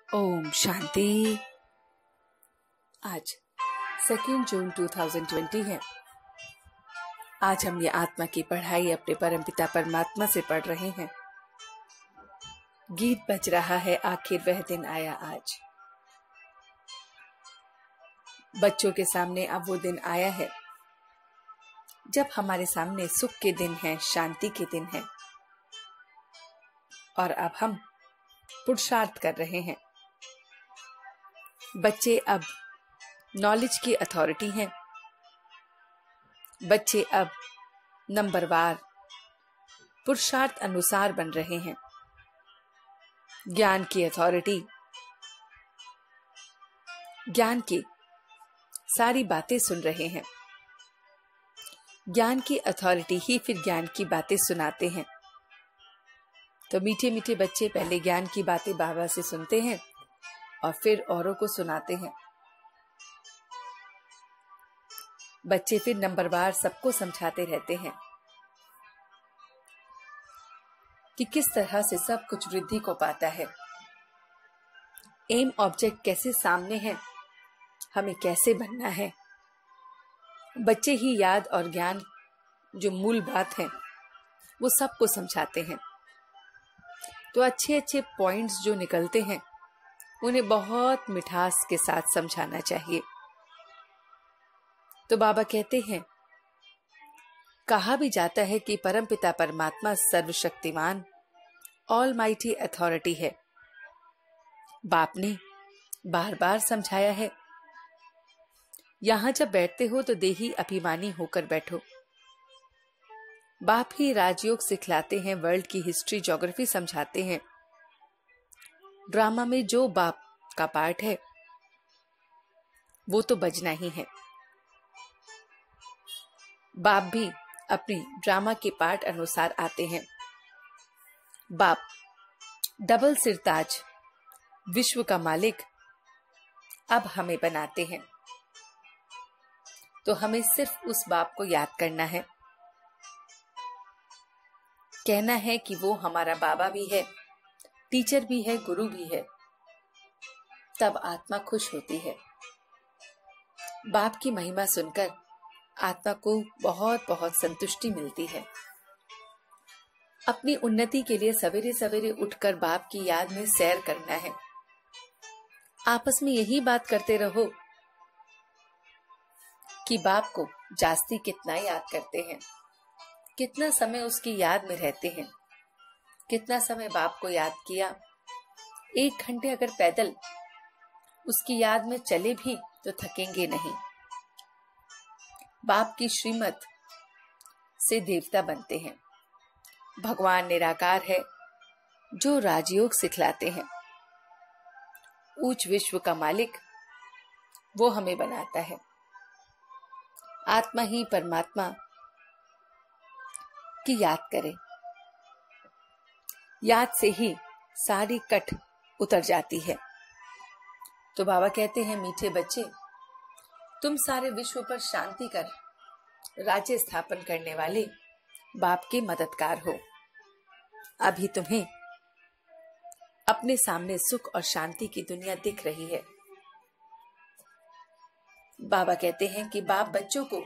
ओम शांति। आज 2 जून 2020 है। आज हम ये आत्मा की पढ़ाई अपने परमपिता परमात्मा से पढ़ रहे हैं। गीत बज रहा है, आखिर वह दिन आया आज। बच्चों के सामने अब वो दिन आया है जब हमारे सामने सुख के दिन हैं, शांति के दिन हैं, और अब हम पुरुषार्थ कर रहे हैं। बच्चे अब नॉलेज की अथॉरिटी हैं। बच्चे अब नंबरवार पुरुषार्थ अनुसार बन रहे हैं। ज्ञान की अथॉरिटी, ज्ञान की सारी बातें सुन रहे हैं। ज्ञान की अथॉरिटी ही फिर ज्ञान की बातें सुनाते हैं। तो मीठे मीठे बच्चे पहले ज्ञान की बातें बाबा से सुनते हैं और फिर औरों को सुनाते हैं। बच्चे फिर नंबरवार सबको समझाते रहते हैं कि किस तरह से सब कुछ वृद्धि को पाता है। एम ऑब्जेक्ट कैसे सामने है, हमें कैसे बनना है। बच्चे ही याद और ज्ञान जो मूल बात है वो सबको समझाते हैं। तो अच्छे अच्छे पॉइंट्स जो निकलते हैं उन्हें बहुत मिठास के साथ समझाना चाहिए। तो बाबा कहते हैं, कहा भी जाता है कि परमपिता परमात्मा सर्वशक्तिमान ऑलमाइटी अथॉरिटी है। बाप ने बार बार समझाया है, यहां जब बैठते हो तो देही अभिमानी होकर बैठो। बाप ही राजयोग सिखलाते हैं, वर्ल्ड की हिस्ट्री ज्योग्राफी समझाते हैं। ड्रामा में जो बाप का पार्ट है वो तो बजना ही है। बाप भी अपनी ड्रामा के पार्ट अनुसार आते हैं। बाप डबल सिरताज विश्व का मालिक अब हमें बनाते हैं। तो हमें सिर्फ उस बाप को याद करना है, कहना है कि वो हमारा बाबा भी है, टीचर भी है, गुरु भी है। तब आत्मा खुश होती है। बाप की महिमा सुनकर आत्मा को बहुत बहुत संतुष्टि मिलती है। अपनी उन्नति के लिए सवेरे सवेरे उठकर बाप की याद में सैर करना है। आपस में यही बात करते रहो कि बाप को जास्ती कितना याद करते हैं, कितना समय उसकी याद में रहते हैं, कितना समय बाप को याद किया। 1 घंटे अगर पैदल उसकी याद में चले भी तो थकेंगे नहीं। बाप की श्रीमत से देवता बनते हैं। भगवान निराकार है जो राजयोग सिखलाते हैं। ऊंच विश्व का मालिक वो हमें बनाता है। आत्मा ही परमात्मा की याद करें। याद से ही सारी कट उतर जाती है। तो बाबा कहते हैं, मीठे बच्चे, तुम सारे विश्व पर शांति कर राज्य स्थापन करने वाले बाप के मददगार हो। अभी तुम्हें अपने सामने सुख और शांति की दुनिया दिख रही है। बाबा कहते हैं कि बाप बच्चों को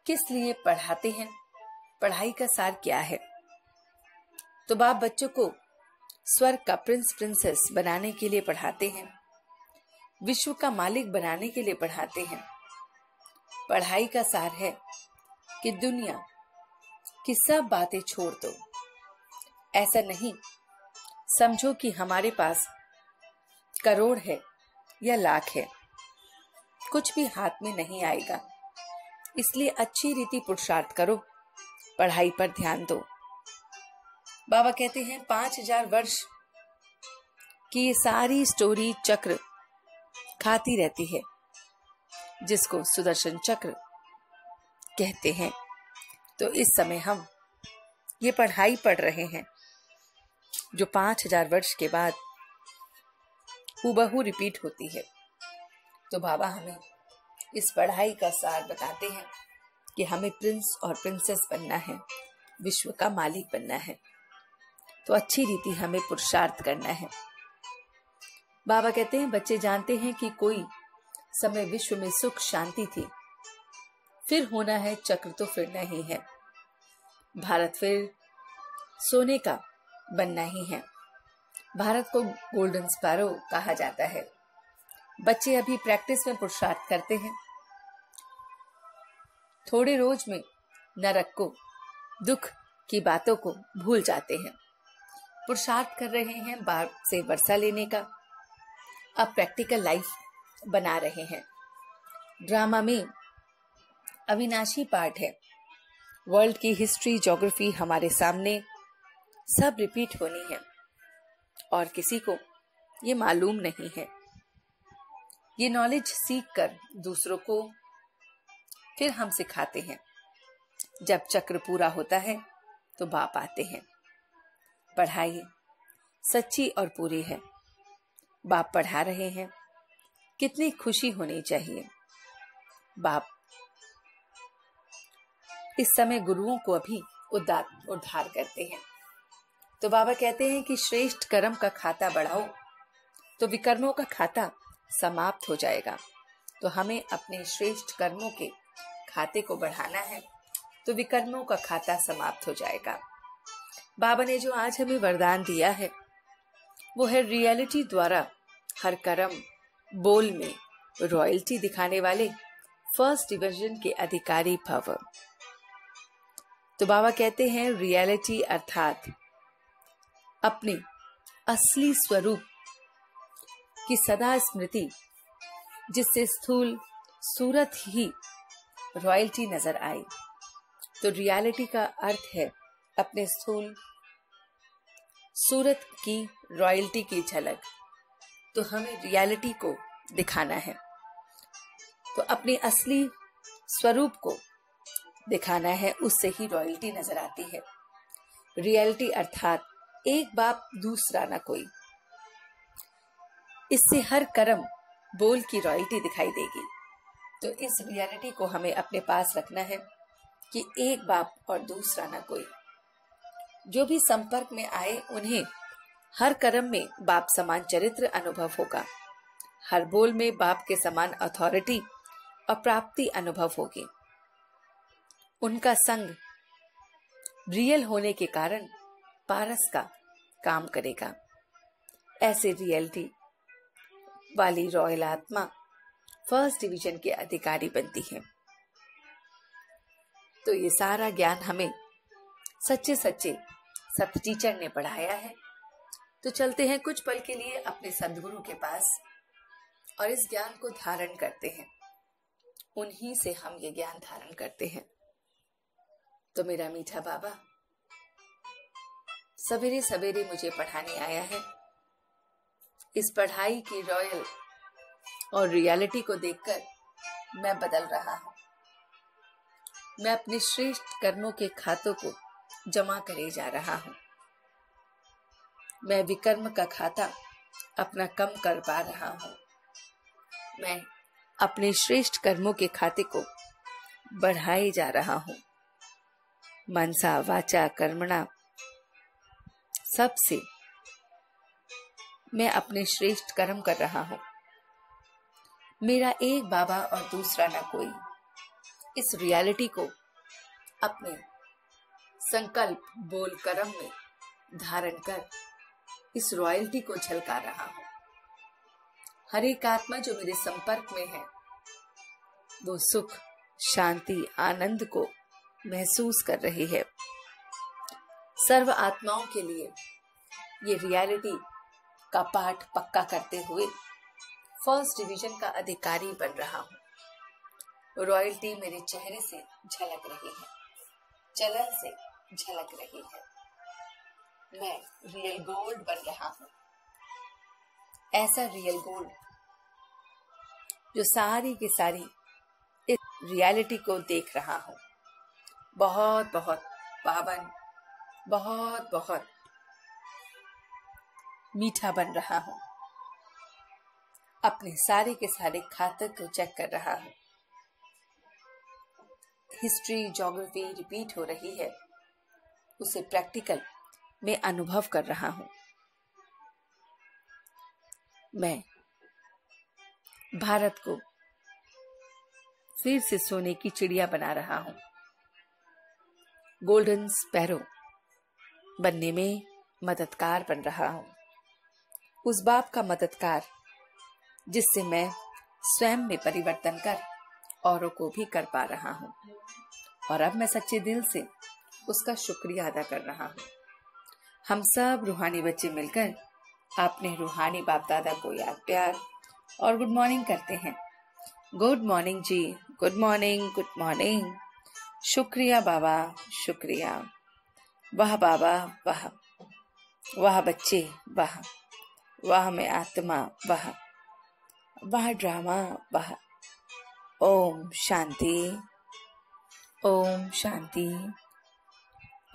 किस लिए पढ़ाते हैं, पढ़ाई का सार क्या है। तो बाप बच्चों को स्वर्ग का प्रिंस प्रिंसेस बनाने के लिए पढ़ाते हैं, विश्व का मालिक बनाने के लिए पढ़ाते हैं। पढ़ाई का सार है कि दुनिया की सब बातें छोड़ दो। ऐसा नहीं समझो कि हमारे पास करोड़ है या लाख है, कुछ भी हाथ में नहीं आएगा। इसलिए अच्छी रीति पुरुषार्थ करो, पढ़ाई पर ध्यान दो। बाबा कहते हैं 5000 वर्ष की ये सारी स्टोरी चक्र खाती रहती है, जिसको सुदर्शन चक्र कहते हैं। तो इस समय हम ये पढ़ाई पढ़ रहे हैं जो 5000 वर्ष के बाद हूबहू रिपीट होती है। तो बाबा हमें इस पढ़ाई का सार बताते हैं कि हमें प्रिंस और प्रिंसेस बनना है, विश्व का मालिक बनना है। तो अच्छी रीति हमें पुरुषार्थ करना है। बाबा कहते हैं बच्चे जानते हैं कि कोई समय विश्व में सुख शांति थी, फिर होना है चक्र तो फिर नहीं है, भारत फिर सोने का बनना ही है। भारत को गोल्डन स्पैरो कहा जाता है। बच्चे अभी प्रैक्टिस में पुरुषार्थ करते हैं, थोड़े रोज में नरक को, दुख की बातों को भूल जाते हैं। पुरुषार्थ कर रहे हैं बाप से वर्षा लेने का, अब प्रैक्टिकल लाइफ बना रहे हैं। ड्रामा में अविनाशी पार्ट है, वर्ल्ड की हिस्ट्री ज्योग्राफी हमारे सामने सब रिपीट होनी है और किसी को ये मालूम नहीं है। ये नॉलेज सीख कर दूसरों को फिर हम सिखाते हैं। जब चक्र पूरा होता है तो बाप आते हैं। पढ़ाई सच्ची और पूरी है, बाप पढ़ा रहे हैं, कितनी खुशी होनी चाहिए। बाप इस समय गुरुओं को अभी उद्धार करते हैं। तो बाबा कहते हैं कि श्रेष्ठ कर्म का खाता बढ़ाओ तो विकर्मों का खाता समाप्त हो जाएगा। तो हमें अपने श्रेष्ठ कर्मों के खाते को बढ़ाना है तो विकर्मों का खाता समाप्त हो जाएगा। बाबा ने जो आज हमें वरदान दिया है वो है रियलिटी द्वारा हर कर्म बोल में रॉयल्टी दिखाने वाले फर्स्ट डिवीजन के अधिकारी भव। तो बाबा कहते हैं रियलिटी अर्थात अपने असली स्वरूप की सदा स्मृति, जिससे स्थूल सूरत ही रॉयल्टी नजर आए। तो रियलिटी का अर्थ है अपने स्थूल सूरत की रॉयल्टी की झलक। तो हमें रियलिटी को दिखाना है, तो अपने असली स्वरूप को दिखाना है, उससे ही रॉयल्टी नजर आती है। रियलिटी अर्थात एक बाप दूसरा ना कोई, इससे हर कर्म बोल की रॉयल्टी दिखाई देगी। तो इस रियलिटी को हमें अपने पास रखना है कि एक बाप और दूसरा ना कोई। जो भी संपर्क में आए उन्हें हर कर्म में बाप समान चरित्र अनुभव होगा, हर बोल में बाप के समान अथॉरिटी और प्राप्ति अनुभव होगी। उनका संग रियल होने के कारण पारस का काम करेगा। ऐसे रियलिटी वाली रॉयल आत्मा फर्स्ट डिवीजन के अधिकारी बनती है। तो ये सारा ज्ञान हमें सच्चे सच्चे सब टीचर ने पढ़ाया है। तो चलते हैं कुछ पल के लिए अपने सद्गुरु के पास और इस ज्ञान को धारण करते हैं। उन्हीं से हम ये ज्ञान धारण करते हैं। तो मेरा मीठा बाबा सवेरे सवेरे मुझे पढ़ाने आया है। इस पढ़ाई की रॉयल और रियलिटी को देखकर मैं बदल रहा हूं। मैं अपने श्रेष्ठ कर्मों के खातों को जमा करे जा रहा हूं। मैं विकर्म का खाता अपना कम कर पा रहा हूं। मैं अपने श्रेष्ठ कर्मों के खाते को बढ़ाए जा रहा हूं। मनसा वाचा कर्मणा सबसे मैं अपने श्रेष्ठ कर्म कर रहा हूं। मेरा एक बाबा और दूसरा ना कोई। इस रियलिटी को अपने संकल्प बोल कर्म में धारण कर इस रॉयल्टी को झलका रहा हूं। हर एक आत्मा जो मेरे संपर्क में है वो सुख शांति आनंद को महसूस कर रही है। सर्व आत्माओं के लिए ये रियलिटी का पाठ पक्का करते हुए फर्स्ट डिवीजन का अधिकारी बन रहा हूं। रॉयल्टी मेरे चेहरे से झलक रही है, चलन से झलक रही है। मैं रियल गोल्ड बन रहा हूं। ऐसा रियल गोल्ड जो सारी की सारी इस रियलिटी को देख रहा हूं। बहुत बहुत पावन, बहुत बहुत मीठा बन रहा हूं। अपने सारे के सारे खाते को चेक कर रहा हूं। हिस्ट्री ज्योग्राफी रिपीट हो रही है, उसे प्रैक्टिकल में अनुभव कर रहा हूं। मैं भारत को फिर से सोने की चिड़िया बना रहा हूं, गोल्डन स्पैरो बनने में मददगार बन रहा हूं, उस बाप का मददगार जिससे मैं स्वयं में परिवर्तन कर औरों को भी कर पा रहा हूं। और अब मैं सच्चे दिल से उसका शुक्रिया अदा कर रहा हूं। हम सब रूहानी बच्चे मिलकर अपने रूहानी बाप दादा को याद, प्यार और गुड मॉर्निंग करते हैं। गुड मॉर्निंग जी, गुड मॉर्निंग, गुड मॉर्निंग। शुक्रिया बाबा, शुक्रिया। वाह बाबा, वाह वाह बच्चे, वाह वाह मैं आत्मा, वाह वाह ड्रामा, वाह। ओम शांति, ओम शांति,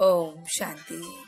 ओम शांति।